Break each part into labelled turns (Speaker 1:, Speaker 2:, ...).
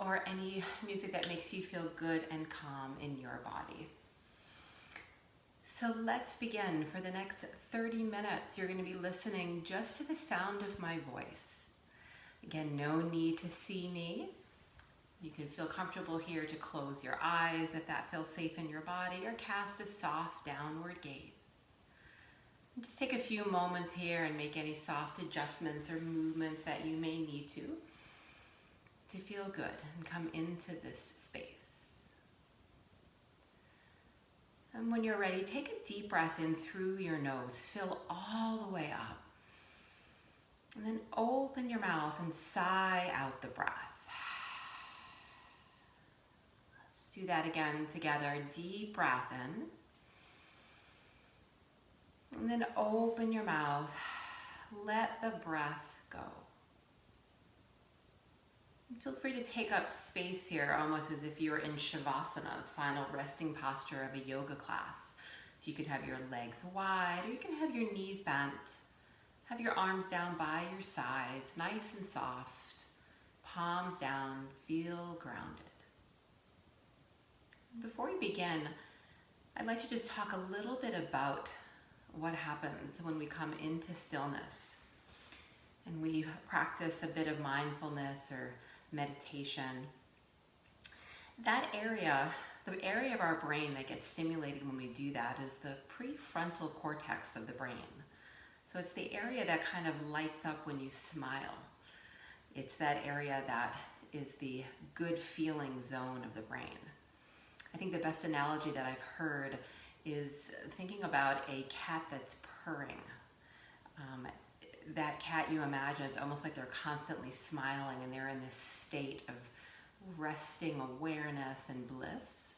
Speaker 1: or any music that makes you feel good and calm in your body. So let's begin. For the next 30 minutes, you're going to be listening just to the sound of my voice. Again, no need to see me. You can feel comfortable here to close your eyes if that feels safe in your body, or cast a soft downward gaze. And just take a few moments here and make any soft adjustments or movements that you may need to feel good and come into this space. And when you're ready, take a deep breath in through your nose. Fill all the way up. And then open your mouth and sigh out the breath. Let's do that again together. Deep breath in. And then open your mouth. Let the breath go. And feel free to take up space here, almost as if you were in Shavasana, the final resting posture of a yoga class. So you could have your legs wide, or you can have your knees bent. Have your arms down by your sides, nice and soft. Palms down, feel grounded. Before we begin, I'd like to just talk a little bit about what happens when we come into stillness and we practice a bit of mindfulness or meditation. That area, the area of our brain that gets stimulated when we do that, is the prefrontal cortex of the brain. So it's the area that kind of lights up when you smile. It's that area that is the good feeling zone of the brain. I think the best analogy that I've heard is thinking about a cat that's purring. That cat, you imagine, it's almost like they're constantly smiling and they're in this state of resting awareness and bliss.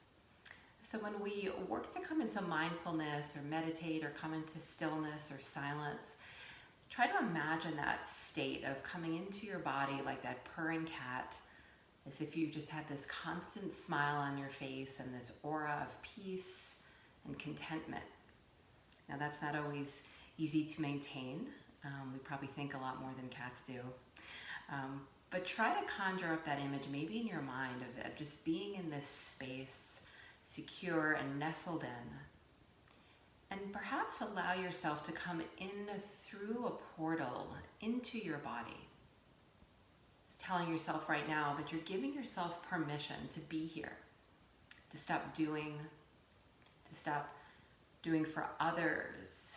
Speaker 1: So when we work to come into mindfulness or meditate or come into stillness or silence, try to imagine that state of coming into your body like that purring cat, as if you just had this constant smile on your face and this aura of peace and contentment. Now that's not always easy to maintain. We probably think a lot more than cats do. But try to conjure up that image, maybe in your mind, of just being in this space, secure and nestled in. And perhaps allow yourself to come in through a portal into your body. Just telling yourself right now that you're giving yourself permission to be here, to stop doing for others,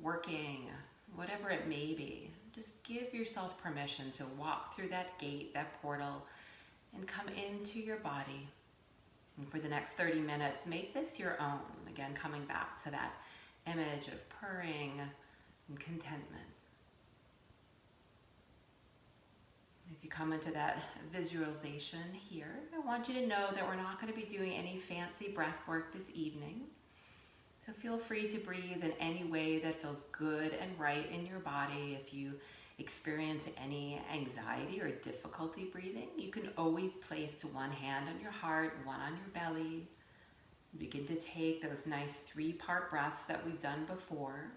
Speaker 1: working, whatever it may be. Just give yourself permission to walk through that gate, that portal, and come into your body. And for the next 30 minutes, make this your own. Again, coming back to that image of purring and contentment. As you come into that visualization here, I want you to know that we're not going to be doing any fancy breath work this evening. So feel free to breathe in any way that feels good and right in your body. If you experience any anxiety or difficulty breathing, you can always place one hand on your heart, one on your belly. Begin to take those nice 3-part breaths that we've done before.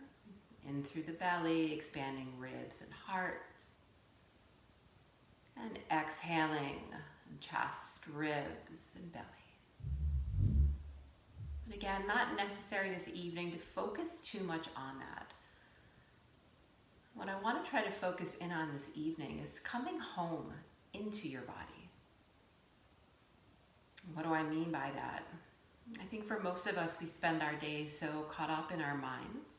Speaker 1: In through the belly, expanding ribs and heart. And exhaling, chest, ribs, and belly. But again, not necessary this evening to focus too much on that. What I want to try to focus in on this evening is coming home into your body. What do I mean by that? I think for most of us, we spend our days so caught up in our minds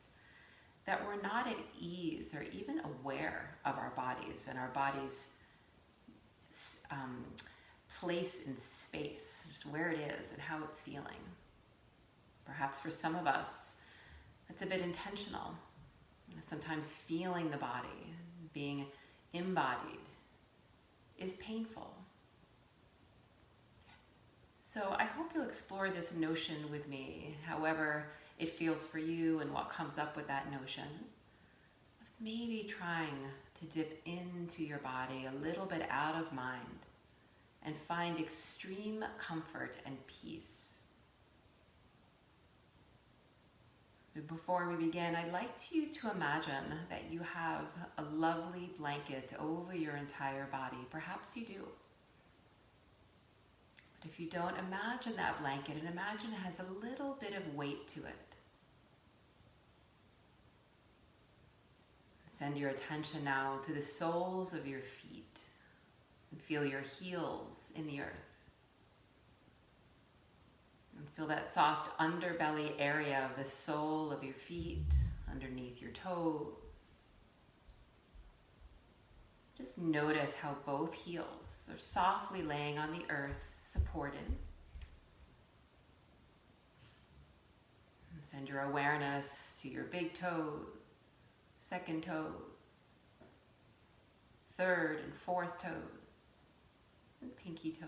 Speaker 1: that we're not at ease or even aware of our bodies and our bodies' place in space, just where it is and how it's feeling. Perhaps for some of us, it's a bit intentional. Sometimes feeling the body, being embodied, is painful. So I hope you'll explore this notion with me, however it feels for you and what comes up with that notion. Of maybe trying to dip into your body a little bit out of mind and find extreme comfort and peace. Before we begin, I'd like you to imagine that you have a lovely blanket over your entire body. Perhaps you do. if you don't, imagine that blanket and imagine it has a little bit of weight to it. Send your attention now to the soles of your feet and feel your heels in the earth. And feel that soft underbelly area of the sole of your feet underneath your toes. Just notice how both heels are softly laying on the earth, supported. And send your awareness to your big toes, second toes, third and fourth toes, and pinky toe.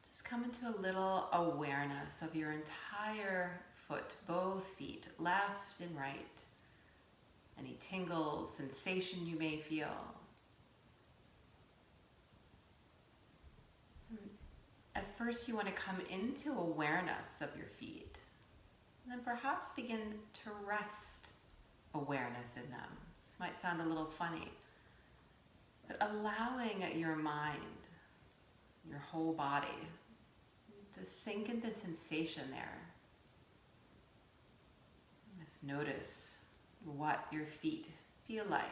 Speaker 1: Just come into a little awareness of your entire foot, both feet, left and right. Any tingles, sensation you may feel. At first you want to come into awareness of your feet. And then perhaps begin to rest awareness in them. This might sound a little funny, but allowing your mind, your whole body, to sink into sensation there. Just notice what your feet feel like.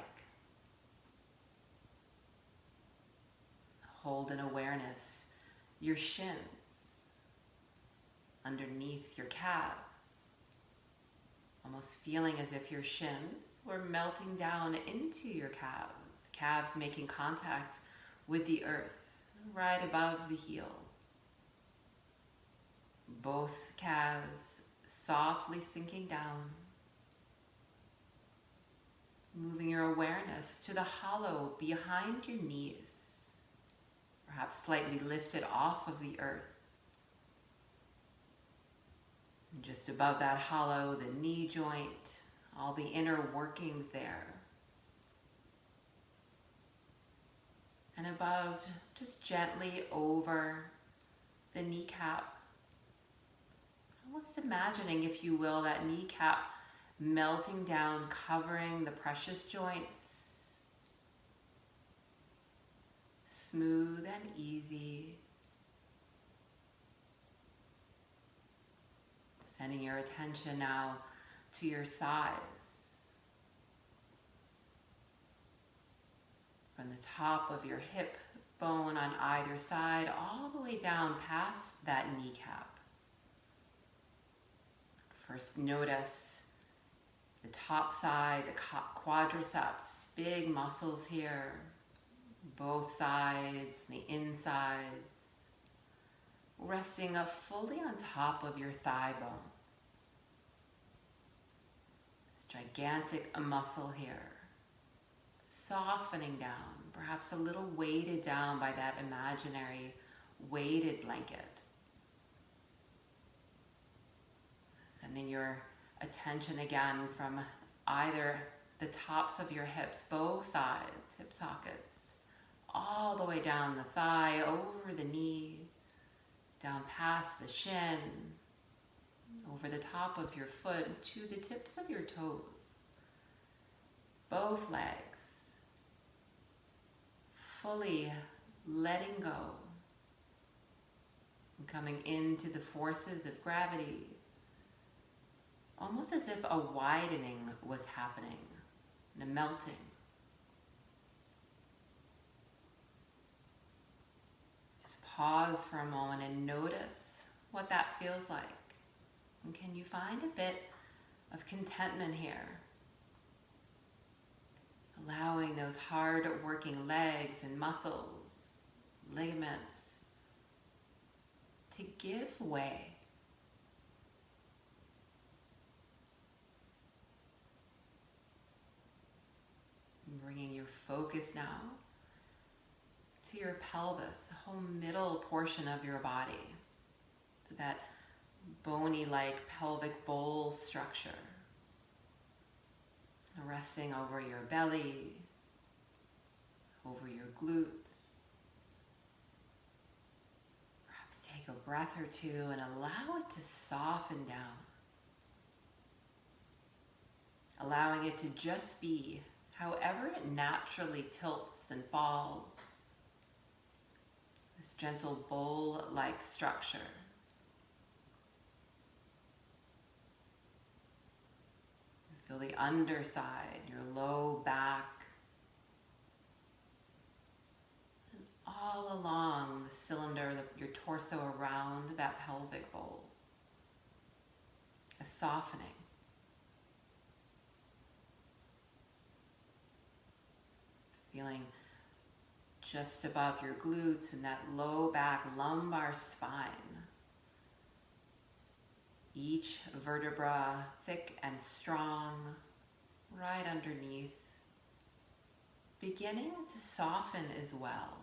Speaker 1: Hold in awareness your shins underneath your calves, almost feeling as if your shins were melting down into your calves making contact with the earth right above the heel. Both calves softly sinking down. Moving your awareness to the hollow behind your knees, perhaps slightly lifted off of the earth. And just above that hollow, the knee joint, all the inner workings there. And above, just gently over the kneecap. Almost imagining, if you will, that kneecap melting down, covering the precious joints. Smooth and easy. Sending your attention now to your thighs. From the top of your hip bone on either side, all the way down past that kneecap. First, notice the top side, the quadriceps, big muscles here, both sides, the insides, resting up fully on top of your thigh bones. This gigantic muscle here, softening down, perhaps a little weighted down by that imaginary weighted blanket. Sending your attention again from either the tops of your hips, both sides, hip sockets, all the way down the thigh, over the knee, down past the shin, over the top of your foot to the tips of your toes. Both legs, fully letting go and coming into the forces of gravity. Almost as if a widening was happening, and a melting. Just pause for a moment and notice what that feels like. And can you find a bit of contentment here? Allowing those hard-working legs and muscles, ligaments, to give way. Bringing your focus now to your pelvis, the whole middle portion of your body, to that bony-like pelvic bowl structure. Resting over your belly, over your glutes. Perhaps take a breath or two and allow it to soften down. Allowing it to just be however it naturally tilts and falls gentle bowl-like structure. Feel the underside, your low back, and all along the cylinder, your torso around that pelvic bowl. A softening. Feeling just above your glutes and that low back lumbar spine. Each vertebra thick and strong, right underneath, beginning to soften as well,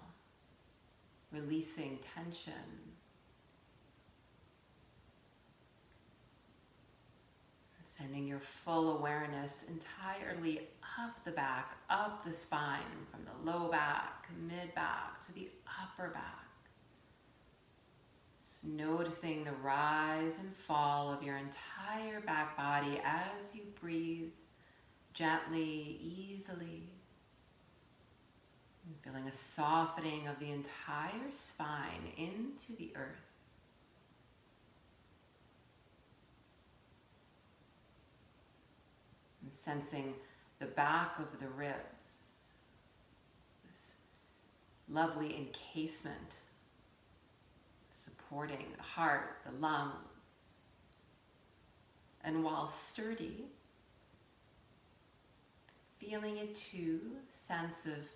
Speaker 1: releasing tension. Sending your full awareness entirely up the back, up the spine, from the low back, mid-back, to the upper back. Just noticing the rise and fall of your entire back body as you breathe gently, easily. And feeling a softening of the entire spine into the earth. And sensing the back of the ribs, this lovely encasement supporting the heart, the lungs. And while sturdy, feeling it too, sense of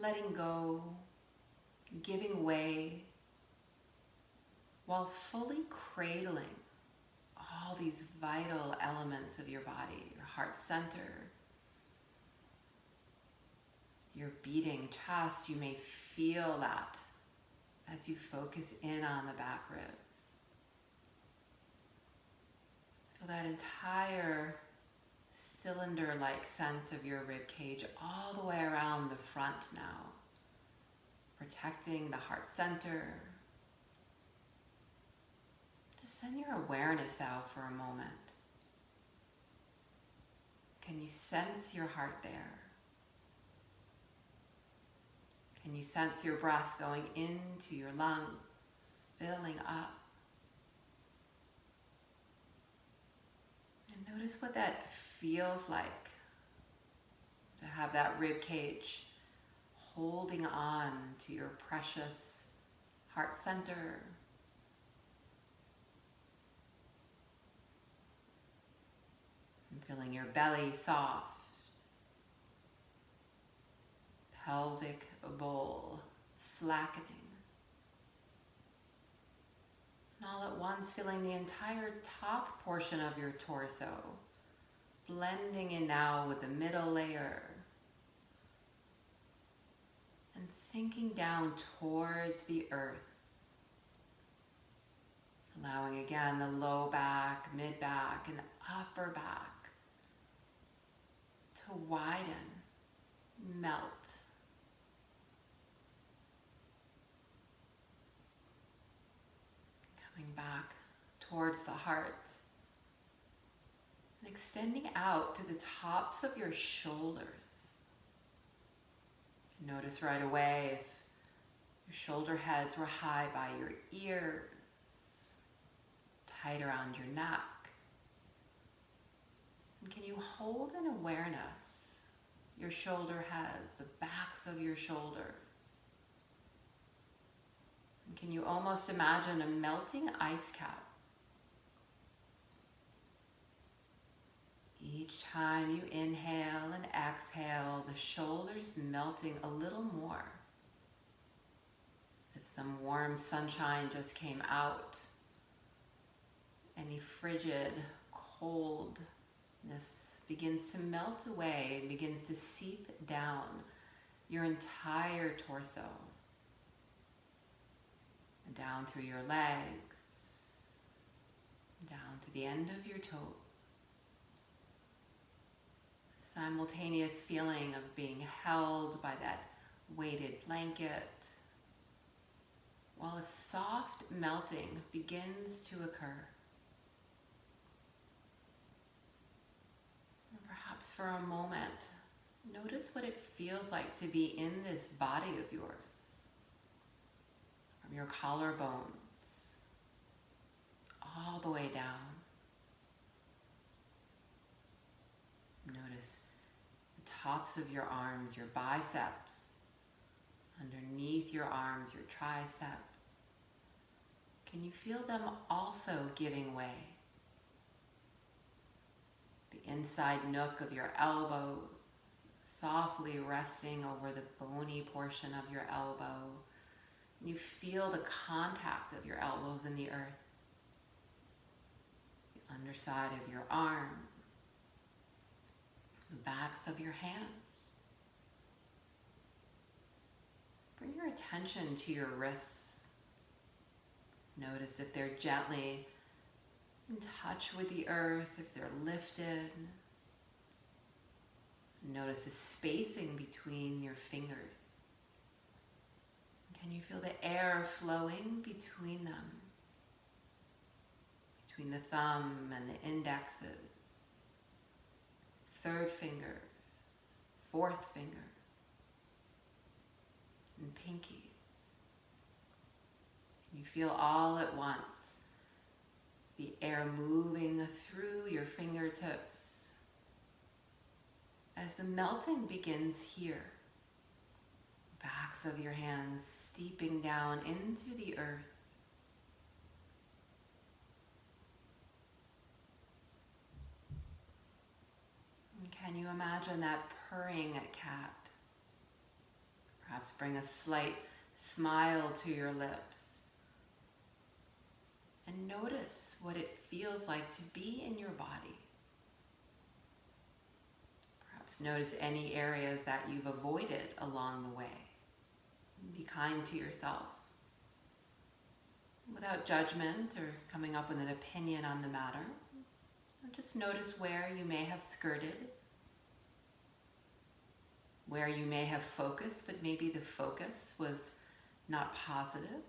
Speaker 1: letting go, giving way, while fully cradling all these vital elements of your body, your heart center, your beating chest. You may feel that as you focus in on the back ribs. Feel that entire cylinder-like sense of your rib cage all the way around the front now, protecting the heart center. Send your awareness out for a moment. Can you sense your heart there? Can you sense your breath going into your lungs, filling up? And notice what that feels like to have that rib cage holding on to your precious heart center. Feeling your belly soft, pelvic bowl slackening. And all at once feeling the entire top portion of your torso blending in now with the middle layer and sinking down towards the earth. Allowing again the low back, mid back, and upper back to widen, melt. Coming back towards the heart and extending out to the tops of your shoulders. Notice right away if your shoulder heads were high by your ears, tight around your neck. And can you hold in awareness your shoulder heads, the backs of your shoulders? And can you almost imagine a melting ice cap? Each time you inhale and exhale, the shoulders melting a little more. As if some warm sunshine just came out. Any frigid, coldness begins to melt away and begins to seep down your entire torso. Down through your legs, down to the end of your toes. Simultaneous feeling of being held by that weighted blanket, while a soft melting begins to occur. Perhaps for a moment, notice what it feels like to be in this body of yours. Or from your collarbones all the way down. Notice the tops of your arms, your biceps, underneath your arms, your triceps. Can you feel them also giving way? The inside nook of your elbows, softly resting over the bony portion of your elbow. You feel the contact of your elbows in the earth. The underside of your arm, the backs of your hands. Bring your attention to your wrists. Notice if they're gently in touch with the earth, if they're lifted. Notice the spacing between your fingers. Can you feel the air flowing between them? Between the thumb and the indexes, third finger, fourth finger, and pinkies. Can you feel all at once the air moving through your fingertips as the melting begins here? Backs of your hands steeping down into the earth. And can you imagine that purring cat? Perhaps bring a slight smile to your lips. And notice what it feels like to be in your body. Perhaps notice any areas that you've avoided along the way. Be kind to yourself. Without judgment or coming up with an opinion on the matter. Just notice where you may have skirted, where you may have focused, but maybe the focus was not positive.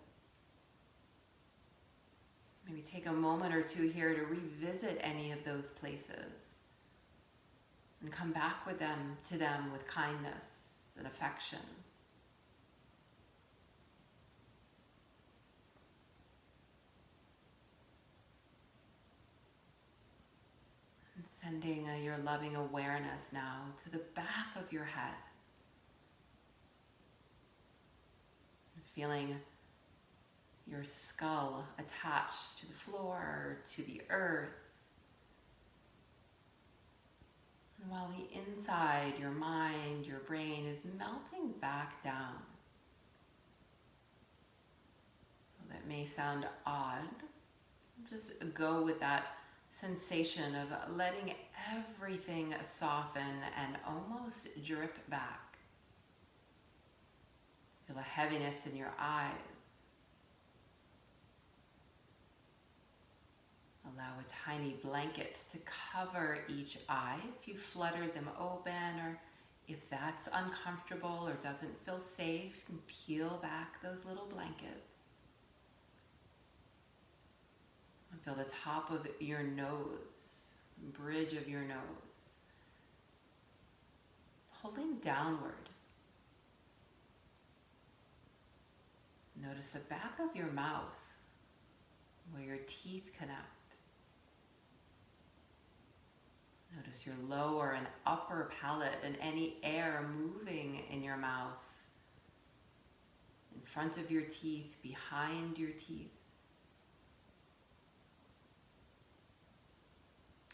Speaker 1: Maybe take a moment or two here to revisit any of those places and come back to them with kindness and affection. And sending your loving awareness now to the back of your head. Feeling your skull attached to the floor, to the earth. And while the inside, your mind, your brain is melting back down. So that may sound odd. Just go with that sensation of letting everything soften and almost drip back. Feel a heaviness in your eyes. Allow a tiny blanket to cover each eye if you fluttered them open, or if that's uncomfortable or doesn't feel safe, you can peel back those little blankets. And feel the top of your nose, bridge of your nose, pulling downward. Notice the back of your mouth, where your teeth connect. Notice your lower and upper palate and any air moving in your mouth, in front of your teeth, behind your teeth.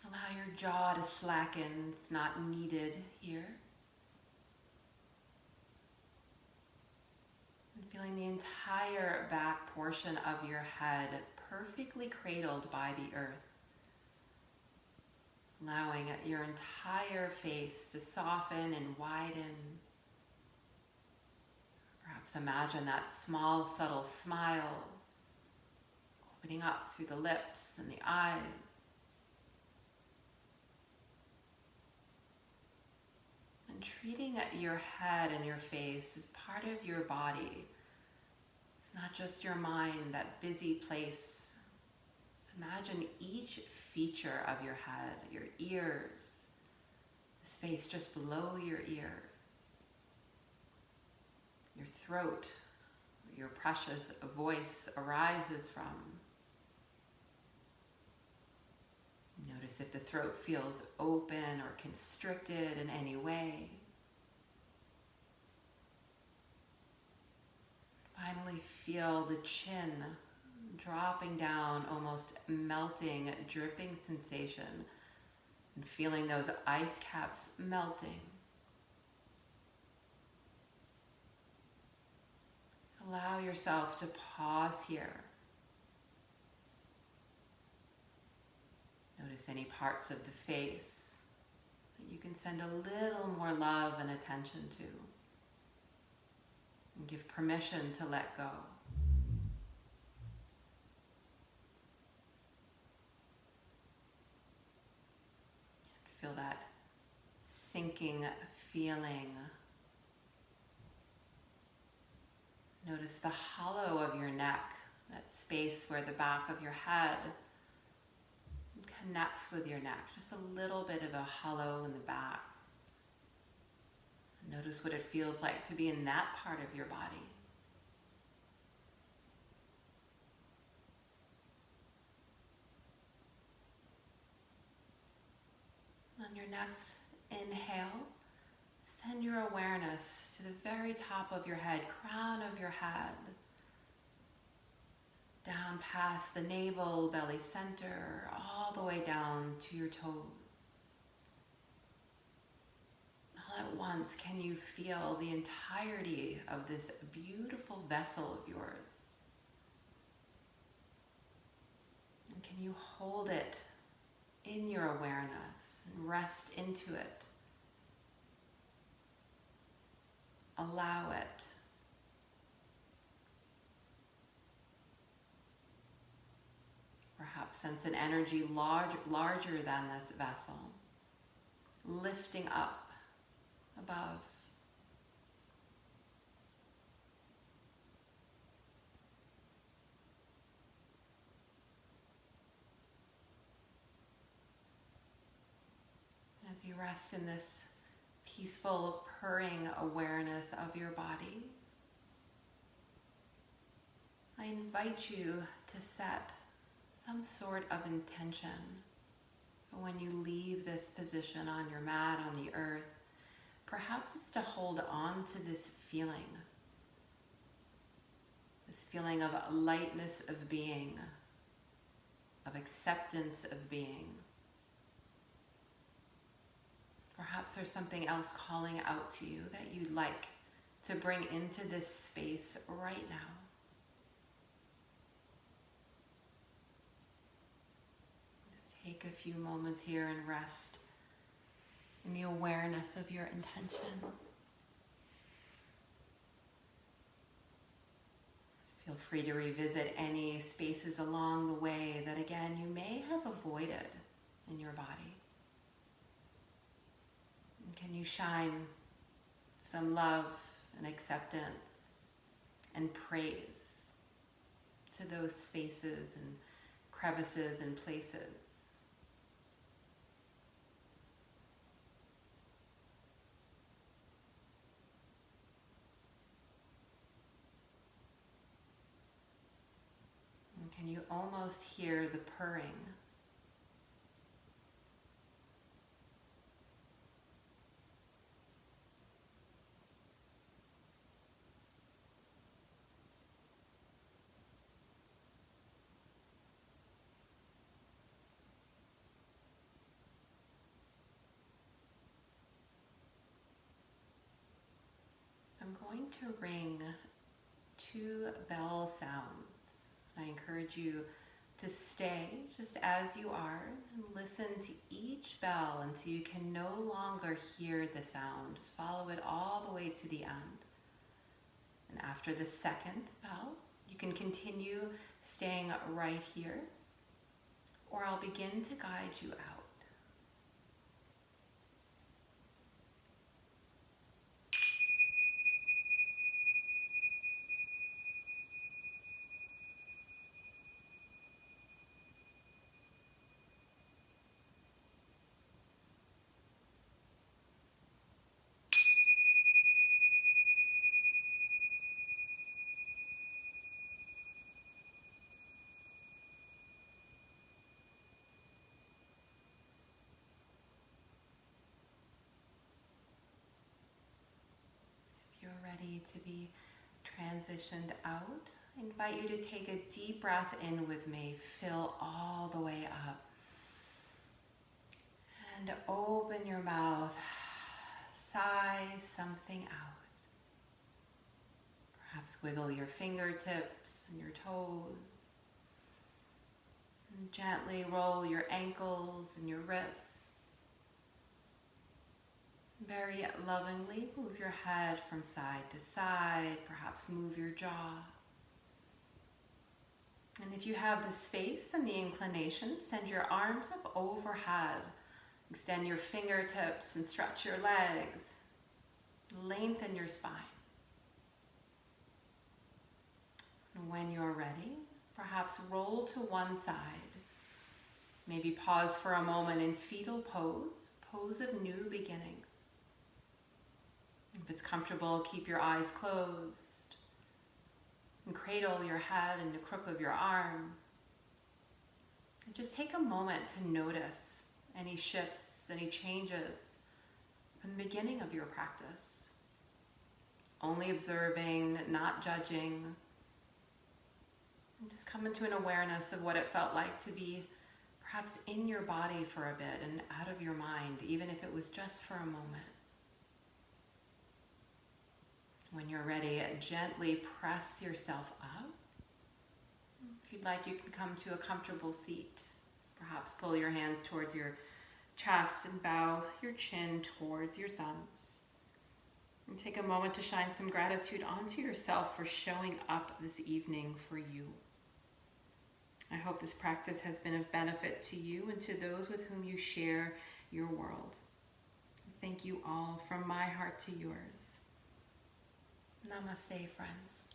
Speaker 1: Allow your jaw to slacken, it's not needed here. And feeling the entire back portion of your head perfectly cradled by the earth. Allowing your entire face to soften and widen. Perhaps imagine that small, subtle smile opening up through the lips and the eyes. And treating your head and your face as part of your body. It's not just your mind, that busy place. Imagine each feature of your head, your ears, the space just below your ears, your throat, where your precious voice arises from. Notice if the throat feels open or constricted in any way. Finally, feel the chin dropping down, almost melting, dripping sensation, and feeling those ice caps melting. So allow yourself to pause here. Notice any parts of the face that you can send a little more love and attention to. And give permission to let go. Feel that sinking feeling. Notice the hollow of your neck, that space where the back of your head connects with your neck. Just a little bit of a hollow in the back. Notice what it feels like to be in that part of your body. On your next inhale, send your awareness to the very top of your head, crown of your head, down past the navel, belly center, all the way down to your toes. All at once, can you feel the entirety of this beautiful vessel of yours? And can you hold it in your awareness and rest into it? Allow it. Perhaps sense an energy larger than this vessel, lifting up above. As you rest in this peaceful, purring awareness of your body, I invite you to set some sort of intention for when you leave this position on your mat, on the earth. Perhaps it's to hold on to this feeling of lightness of being, of acceptance of being. Perhaps there's something else calling out to you that you'd like to bring into this space right now. Just take a few moments here and rest in the awareness of your intention. Feel free to revisit any spaces along the way that, again, you may have avoided in your body. And can you shine some love and acceptance and praise to those spaces and crevices and places? Can you almost hear the purring? I'm going to ring 2 bell sounds. I encourage you to stay just as you are and listen to each bell until you can no longer hear the sound. Just follow it all the way to the end. And after the second bell, you can continue staying right here, or I'll begin to guide you out. ready to be transitioned out, I invite you to take a deep breath in with me. Fill all the way up. And open your mouth. Sigh something out. Perhaps wiggle your fingertips and your toes. And gently roll your ankles and your wrists. Very lovingly move your head from side to side. Perhaps move your jaw. And if you have the space and the inclination, send your arms up overhead. Extend your fingertips and stretch your legs. Lengthen your spine. And when you're ready, perhaps roll to one side. Maybe pause for a moment in fetal pose, pose of new beginnings. If it's comfortable, keep your eyes closed. And cradle your head in the crook of your arm. And just take a moment to notice any shifts, any changes from the beginning of your practice. Only observing, not judging. And just come into an awareness of what it felt like to be perhaps in your body for a bit and out of your mind, even if it was just for a moment. When you're ready, gently press yourself up. If you'd like, you can come to a comfortable seat. Perhaps pull your hands towards your chest and bow your chin towards your thumbs. And take a moment to shine some gratitude onto yourself for showing up this evening for you. I hope this practice has been of benefit to you and to those with whom you share your world. Thank you all from my heart to yours. Namaste, friends.